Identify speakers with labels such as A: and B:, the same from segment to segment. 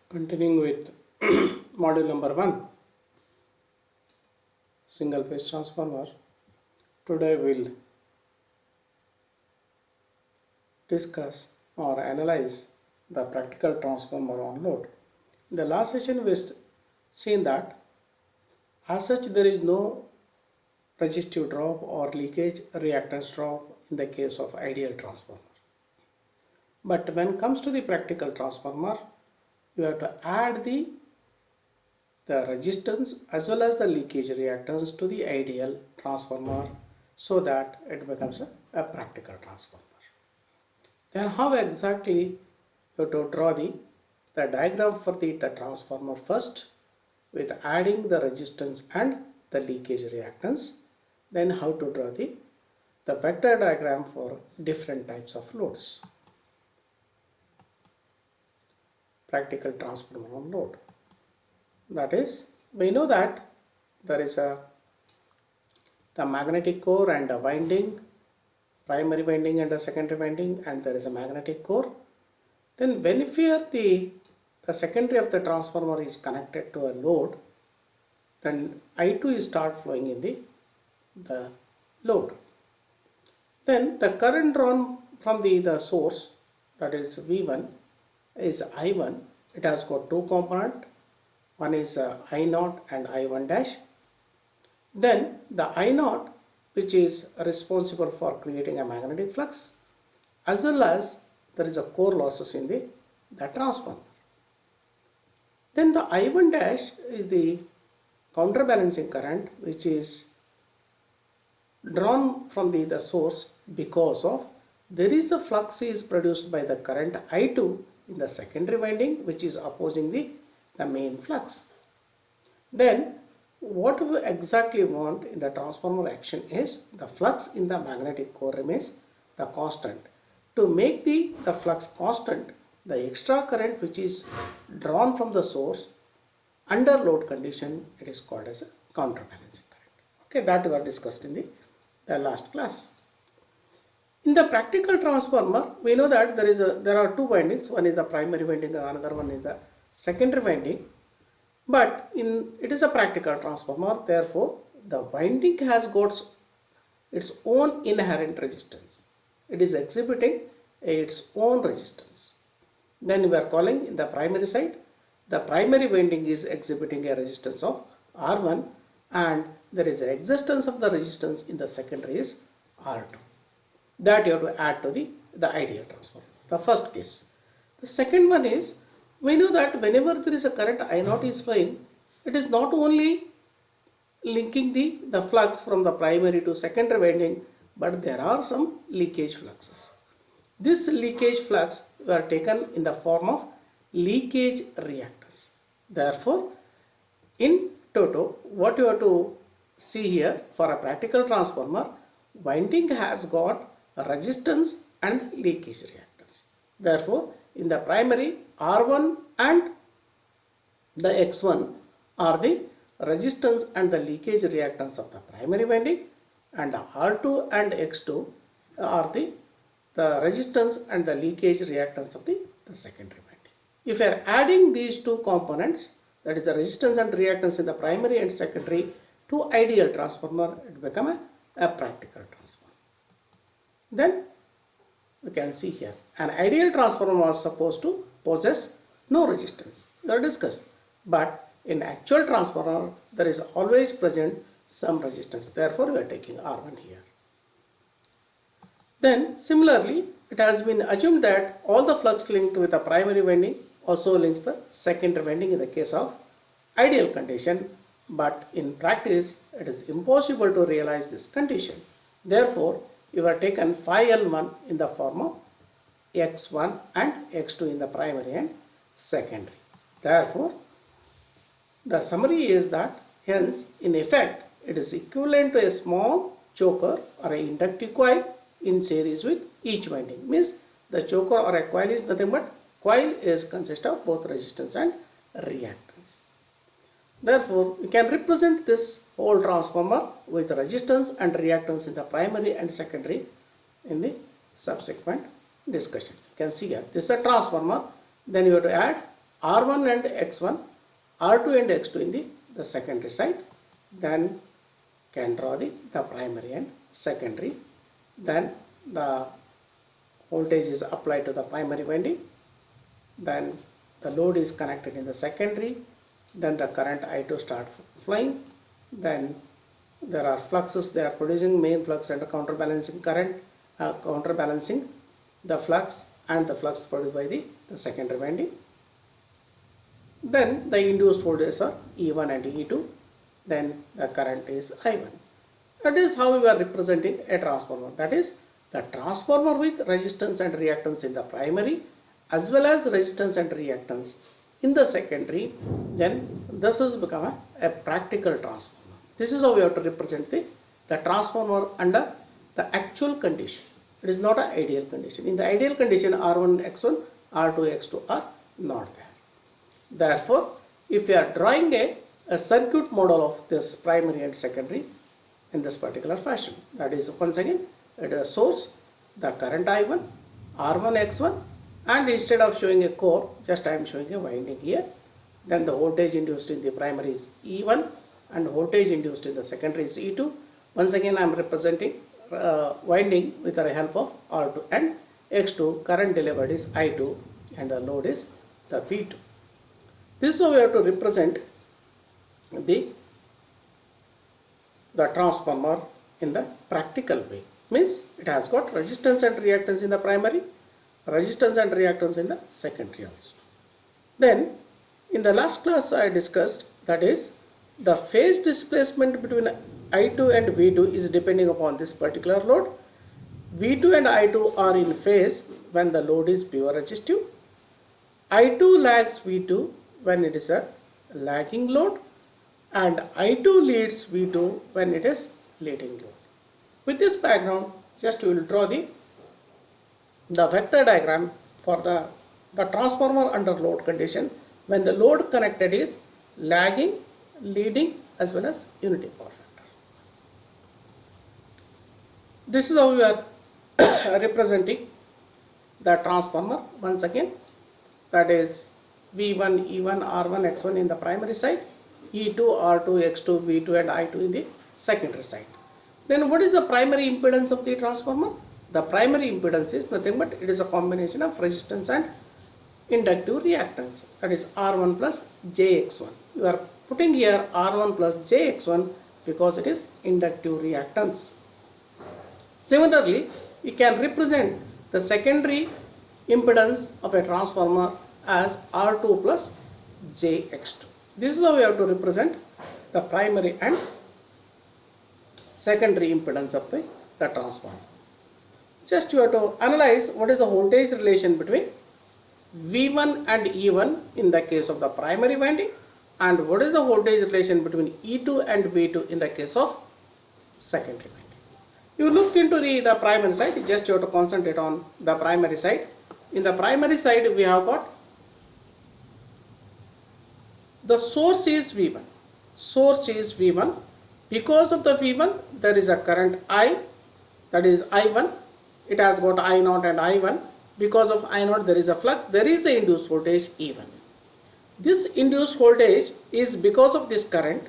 A: Continuing with module number 1, single phase transformer. Today we'll discuss or analyze the practical transformer on load. In the last session we seen that as such there is no resistive drop or leakage reactance drop in the case of ideal transformer. But when it comes to the practical transformer, you have to add the resistance as well as the leakage reactance to the ideal transformer so that it becomes a practical transformer. Then how exactly you have to draw the diagram for the transformer first with adding the resistance and the leakage reactance. Then how to draw the vector diagram for different types of loads. Practical transformer on load. That is, we know that there is the magnetic core and a winding, primary winding and a secondary winding, and there is a magnetic core. Then whenever the secondary of the transformer is connected to a load, then I2 is start flowing in the load. Then the current drawn from the source, that is V1, is I1. It has got two components. One is I0 and I1 dash. Then the I0, which is responsible for creating a magnetic flux, as well as there is a core losses in the transformer. Then the I1 dash is the counterbalancing current, which is drawn from the source because of there is a flux is produced by the current I2 in the secondary winding, which is opposing the main flux. Then what we exactly want in the transformer action is the flux in the magnetic core remains the constant. To make the flux constant, the extra current which is drawn from the source under load condition, it is called as a counterbalancing current. Okay, that we have discussed in the last class. In the practical transformer, we know that there are two windings. One is the primary winding, another one is the secondary winding. But it is a practical transformer, therefore the winding has got its own inherent resistance. It is exhibiting its own resistance. Then we are calling in the primary side, the primary winding is exhibiting a resistance of R1, and there is an existence of the resistance in the secondary is R2. That you have to add to the ideal transformer. The first case. The second one is, we know that whenever there is a current I0 is flowing, it is not only linking the flux from the primary to secondary winding, but there are some leakage fluxes. This leakage flux were taken in the form of leakage reactance. Therefore, in toto, what you have to see here for a practical transformer, winding has got resistance and leakage reactance. Therefore, in the primary, R1 and the X1 are the resistance and the leakage reactance of the primary winding, and R2 and X2 are the resistance and the leakage reactance of the secondary winding. If you are adding these two components, that is the resistance and reactance in the primary and secondary, to ideal transformer, it becomes a practical transformer. Then we can see here an ideal transformer was supposed to possess no resistance. We have discussed, but in actual transformer there is always present some resistance. Therefore, we are taking R1 here. Then similarly, it has been assumed that all the flux linked with the primary winding also links the secondary winding in the case of ideal condition, but in practice it is impossible to realize this condition. Therefore, you have taken phi L1 in the form of X1 and X2 in the primary and secondary. Therefore, the summary is that hence in effect it is equivalent to a small choker or an inductive coil in series with each winding. Means the choker or a coil is nothing but coil is consist of both resistance and reactance. Therefore, we can represent this whole transformer with resistance and reactance in the primary and secondary in the subsequent discussion. You can see here, this is a transformer. Then you have to add R1 and X1, R2 and X2 in the secondary side. Then can draw the primary and secondary. Then the voltage is applied to the primary winding. Then the load is connected in the secondary. Then the current I2 start flowing. Then there are fluxes, they are producing main flux and counterbalancing current, counterbalancing the flux and the flux produced by the secondary winding. Then the induced voltages are E1 and E2. Then the current is I1. That is how we are representing a transformer. That is the transformer with resistance and reactance in the primary as well as resistance and reactance in the secondary. Then this has become a practical transformer. This is how we have to represent the transformer under the actual condition. It is not an ideal condition. In the ideal condition, R1, X1, R2, X2 are not there. Therefore, if we are drawing a circuit model of this primary and secondary in this particular fashion, that is once again it is a source, the current I1, R1, X1, and instead of showing a core, just I am showing a winding here. Then the voltage induced in the primary is E1 and voltage induced in the secondary is E2. Once again I am representing winding with the help of R2 and X2. Current delivered is I2 and the load is the V2. This is how we have to represent the transformer in the practical way. Means it has got resistance and reactance in the primary, resistance and reactance in the secondary also. Then in the last class I discussed, that is the phase displacement between I2 and V2 is depending upon this particular load. V2 and I2 are in phase when the load is pure resistive. I2 lags V2 when it is a lagging load, and I2 leads V2 when it is leading load. With this background, just we will draw the vector diagram for the transformer under load condition when the load connected is lagging, leading as well as unity power factor. This is how we are representing the transformer once again, that is V1, E1, R1, X1 in the primary side, E2, R2, X2, V2 and I2 in the secondary side. Then what is the primary impedance of the transformer? The primary impedance is nothing but it is a combination of resistance and inductive reactance, that is R1 plus JX1. You are putting here R1 plus JX1 because it is inductive reactance. Similarly, we can represent the secondary impedance of a transformer as R2 plus JX2. This is how we have to represent the primary and secondary impedance of the transformer. Just you have to analyze what is the voltage relation between V1 and E1 in the case of the primary winding, and what is the voltage relation between E2 and V2 in the case of secondary winding. You look into the primary side, just you have to concentrate on the primary side. In the primary side we have got the source is V1. Source is V1. Because of the V1 there is a current I, that is I1. It has got I0 and I1. Because of I0 there is a flux, there is a induced voltage E1. This induced voltage is because of this current.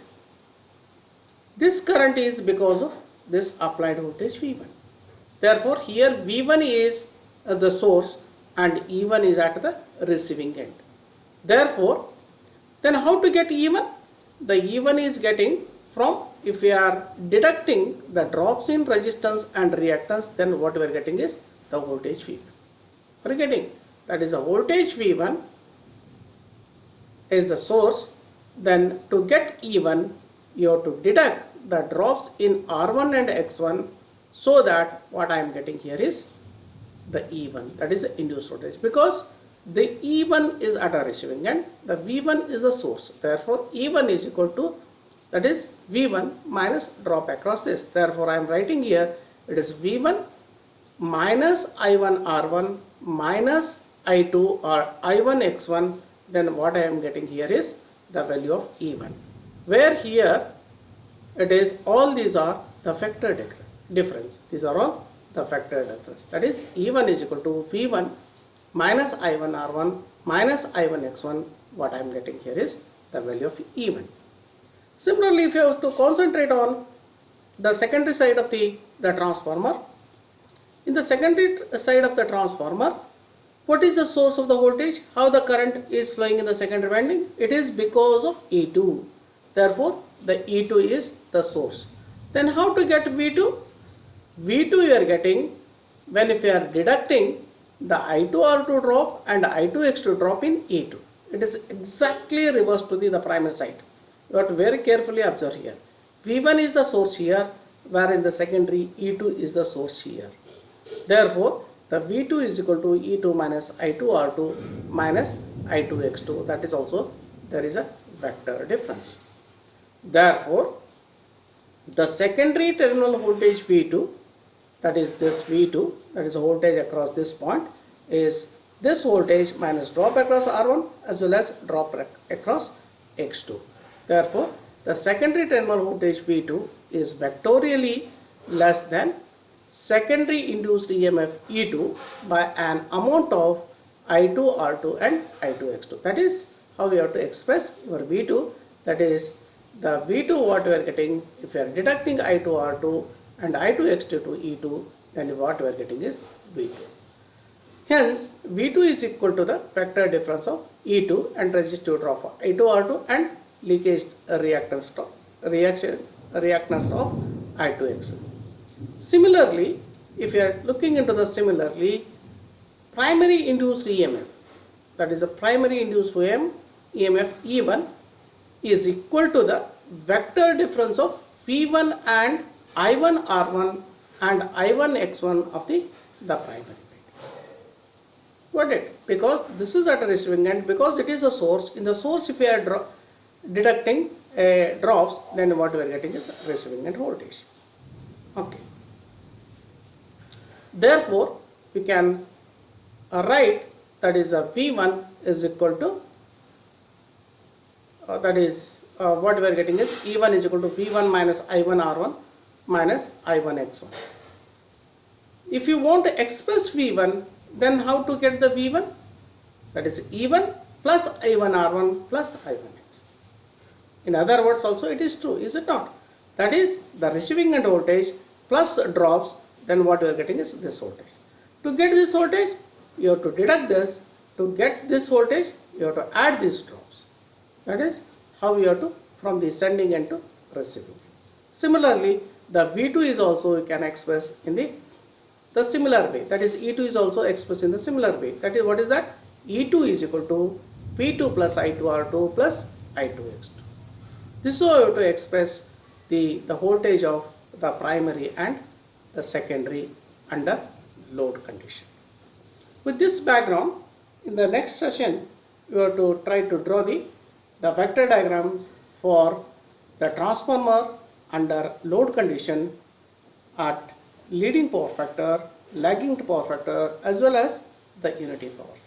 A: This current is because of this applied voltage V1. Therefore here V1 is the source and E1 is at the receiving end. Therefore, then how to get E1? The E1 is getting from, if we are deducting the drops in resistance and reactance, then what we are getting is the voltage V1. We are getting, that is the voltage V1 is the source. Then to get E1 you have to deduct the drops in R1 and X1, so that what I am getting here is the E1, that is the induced voltage, because the E1 is at a receiving end, the V1 is the source. Therefore E1 is equal to, that is V1 minus drop across this. Therefore I am writing here it is V1 minus I1 R1 minus I2 or I1 X1. Then what I am getting here is the value of E1, where here it is all these are the factor difference. These are all the factor difference. That is E1 is equal to V1 minus I1 R1 minus I1 X1. What I am getting here is the value of E1. Similarly, if you have to concentrate on the secondary side of the transformer, in the secondary side of the transformer, what is the source of the voltage? How the current is flowing in the secondary winding? It is because of E2. Therefore, the E2 is the source. Then how to get V2? V2 you are getting when if you are deducting the I2R2 drop and I2X2 drop in E2. It is exactly reverse to the primary side. You have to very carefully observe here. V1 is the source here, whereas in the secondary E2 is the source here. Therefore, the V2 is equal to E2 minus I2R2 minus I2X2. That is also, there is a vector difference. Therefore, the secondary terminal voltage V2, that is this V2, that is the voltage across this point, is this voltage minus drop across R1 as well as drop across X2. Therefore, the secondary terminal voltage V2 is vectorially less than secondary induced EMF E2 by an amount of I2 R2 and I2 X2. That is how we have to express your V2. That is the V2 what we are getting, if you are deducting I2 R2 and I2 X2 to E2, then what we are getting is V2. Hence, V2 is equal to the vector difference of E2 and resistive drop of I2 R2 and leakage reactance of I2 X2. Similarly, if you are looking into the primary induced EMF, that is a primary induced EMF E1 is equal to the vector difference of V1 and I1 R1 and I1 X1 of the primary. Got it? Because this is at a receiving end, because it is a source. In the source, if you are deducting drops, then what we are getting is receiving end voltage. Okay. Therefore, we can write that is a V1 is equal to what we are getting is E1 is equal to V1 minus I1 R1 minus I1 X1. If you want to express V1, then how to get the V1? That is E1 plus I1 R1 plus I1 X1. In other words also it is true, is it not? That is the receiving end voltage plus drops, then what we are getting is this voltage. To get this voltage, you have to deduct this. To get this voltage, you have to add these drops. That is how we have to from the sending end to receiving end. Similarly, the V2 is also we can express in the similar way. That is E2 is also expressed in the similar way. That is what is that? E2 is equal to V2 plus I2 R2 plus I2 X2. This is how we have to express the voltage of the primary and the secondary under load condition. With this background, in the next session, you have to try to draw the vector diagrams for the transformer under load condition at leading power factor, lagging power factor, as well as the unity power factor.